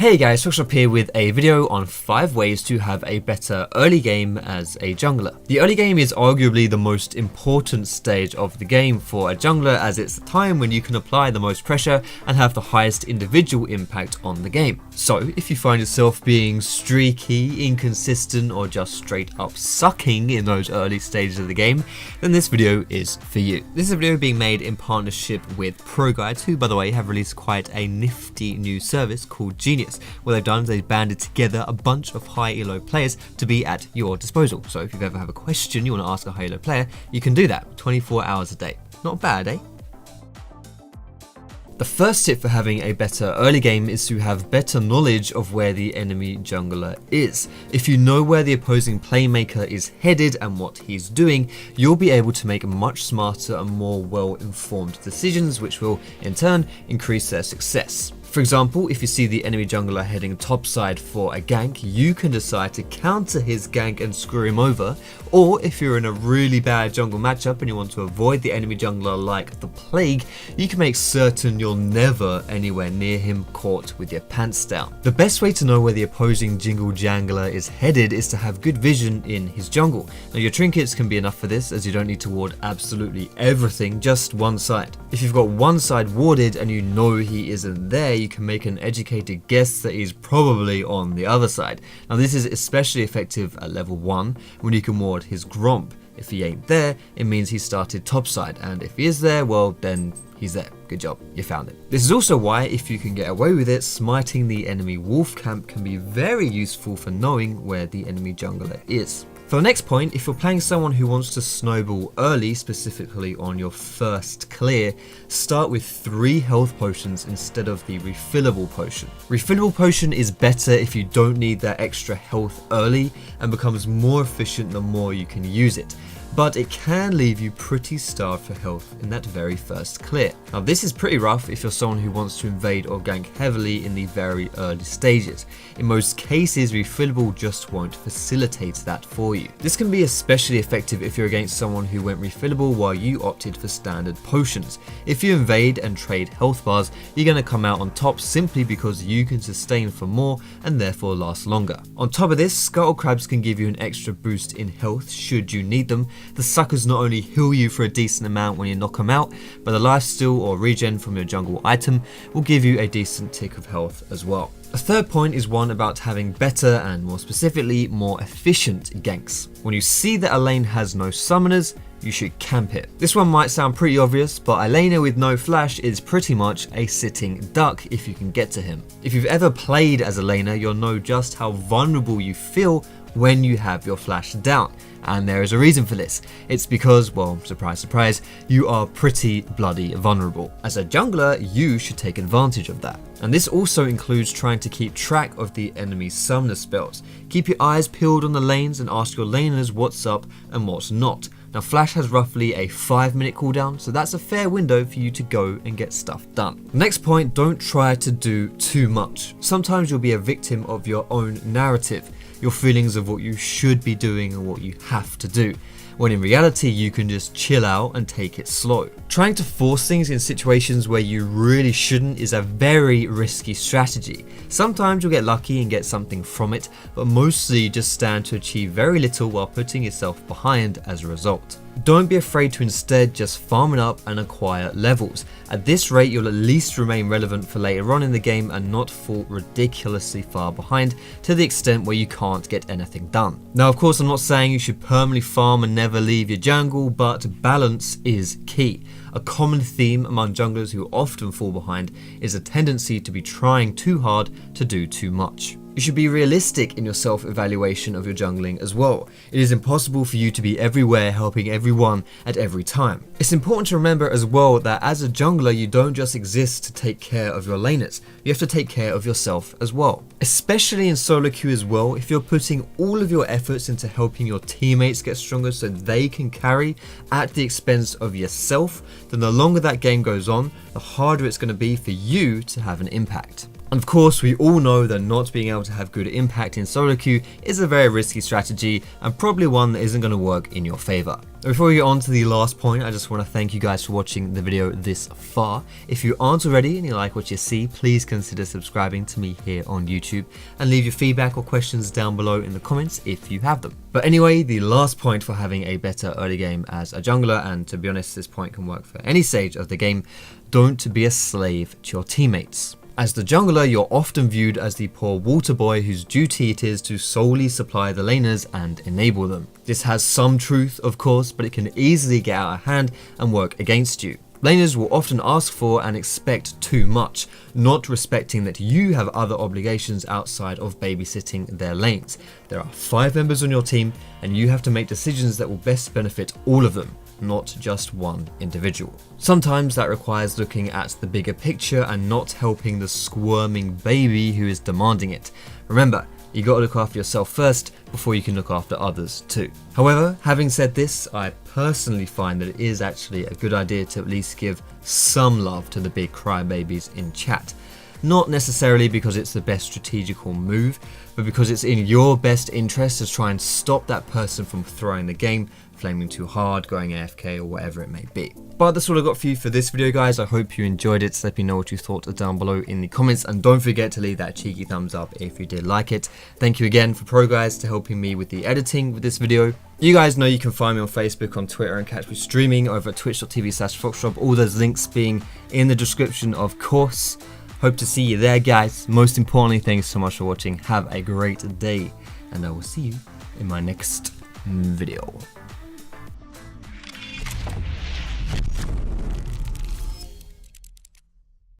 Hey guys, Foxtrot here with a video on 5 ways to have a better early game as a jungler. The early game is arguably the most important stage of the game for a jungler, as it's the time when you can apply the most pressure and have the highest individual impact on the game. So if you find yourself being streaky, inconsistent, or just straight up sucking in those early stages of the game, then this video is for you. This is a video being made in partnership with Pro Guides, who by the way have released quite a nifty new service called Genius. What they've done is they've banded together a bunch of high elo players to be at your disposal. So if you ever have a question you want to ask a high elo player, you can do that 24 hours a day. Not bad, eh? The first tip for having a better early game is to have better knowledge of where the enemy jungler is. If you know where the opposing playmaker is headed and what he's doing, you'll be able to make much smarter and more well-informed decisions, which will in turn increase their success. For example, if you see the enemy jungler heading topside for a gank, you can decide to counter his gank and screw him over. Or if you're in a really bad jungle matchup and you want to avoid the enemy jungler like the plague, you can make certain you're never anywhere near him caught with your pants down. The best way to know where the opposing jingle jangler is headed is to have good vision in his jungle. Now your trinkets can be enough for this, as you don't need to ward absolutely everything, just one side. If you've got one side warded and you know he isn't there, you can make an educated guess that he's probably on the other side. Now this is especially effective at level 1 when you can ward his Gromp. If he ain't there, it means he started topside, and if he is there, well then he's there. Good job, you found it. This is also why, if you can get away with it, smiting the enemy wolf camp can be very useful for knowing where the enemy jungler is. For the next point, if you're playing someone who wants to snowball early, specifically on your first clear, start with 3 health potions instead of the refillable potion. Refillable potion is better if you don't need that extra health early and becomes more efficient the more you can use it. But it can leave you pretty starved for health in that very first clear. Now this is pretty rough if you're someone who wants to invade or gank heavily in the very early stages. In most cases, refillable just won't facilitate that for you. This can be especially effective if you're against someone who went refillable while you opted for standard potions. If you invade and trade health bars, you're going to come out on top simply because you can sustain for more and therefore last longer. On top of this, scuttle crabs can give you an extra boost in health should you need them. The suckers not only heal you for a decent amount when you knock them out, but the lifesteal or regen from your jungle item will give you a decent tick of health as well. A third point is one about having better and more specifically more efficient ganks. When you see that a lane has no summoners, you should camp it. This one might sound pretty obvious, but a laner with no flash is pretty much a sitting duck if you can get to him. If you've ever played as a laner, you'll know just how vulnerable you feel when you have your flash down. And there is a reason for this. It's because, well, surprise, surprise, you are pretty bloody vulnerable. As a jungler, you should take advantage of that. And this also includes trying to keep track of the enemy's summoner spells. Keep your eyes peeled on the lanes and ask your laners what's up and what's not. Now Flash has roughly a 5-minute cooldown, so that's a fair window for you to go and get stuff done. Next point, don't try to do too much. Sometimes you'll be a victim of your own narrative, your feelings of what you should be doing and what you have to do, when in reality you can just chill out and take it slow. Trying to force things in situations where you really shouldn't is a very risky strategy. Sometimes you'll get lucky and get something from it, but mostly you just stand to achieve very little while putting yourself behind as a result. Don't be afraid to instead just farm it up and acquire levels. At this rate, you'll at least remain relevant for later on in the game and not fall ridiculously far behind to the extent where you can't get anything done. Now, of course, I'm not saying you should permanently farm and never leave your jungle, but balance is key. A common theme among junglers who often fall behind is a tendency to be trying too hard to do too much. You should be realistic in your self-evaluation of your jungling as well. It is impossible for you to be everywhere helping everyone at every time. It's important to remember as well that as a jungler you don't just exist to take care of your laners, you have to take care of yourself as well. Especially in solo queue as well, if you're putting all of your efforts into helping your teammates get stronger so they can carry at the expense of yourself, then the longer that game goes on, the harder it's going to be for you to have an impact. And of course, we all know that not being able to have good impact in solo queue is a very risky strategy and probably one that isn't going to work in your favor. Before we get on to the last point, I just want to thank you guys for watching the video this far. If you aren't already and you like what you see, please consider subscribing to me here on YouTube and leave your feedback or questions down below in the comments if you have them. But anyway, the last point for having a better early game as a jungler, and to be honest, this point can work for any stage of the game: don't be a slave to your teammates. As the jungler, you're often viewed as the poor water boy whose duty it is to solely supply the laners and enable them. This has some truth, of course, but it can easily get out of hand and work against you. Laners will often ask for and expect too much, not respecting that you have other obligations outside of babysitting their lanes. There are 5 members on your team, and you have to make decisions that will best benefit all of them, not just one individual. Sometimes that requires looking at the bigger picture and not helping the squirming baby who is demanding it. Remember, you gotta look after yourself first before you can look after others too. However, having said this, I personally find that it is actually a good idea to at least give some love to the big crybabies in chat. Not necessarily because it's the best strategical move, but because it's in your best interest to try and stop that person from throwing the game, flaming too hard, going AFK, or whatever it may be. But that's all I got for you for this video, guys. I hope you enjoyed it. Let me know what you thought down below in the comments, and don't forget to leave that cheeky thumbs up if you did like it. Thank you again for Pro Guys to helping me with the editing with this video. You guys know you can find me on Facebook, on Twitter, and catch me streaming over at twitch.tv/foxdrop. All those links being in the description, of course. Hope to see you there, guys. Most importantly, thanks so much for watching. Have a great day, and I will see you in my next video.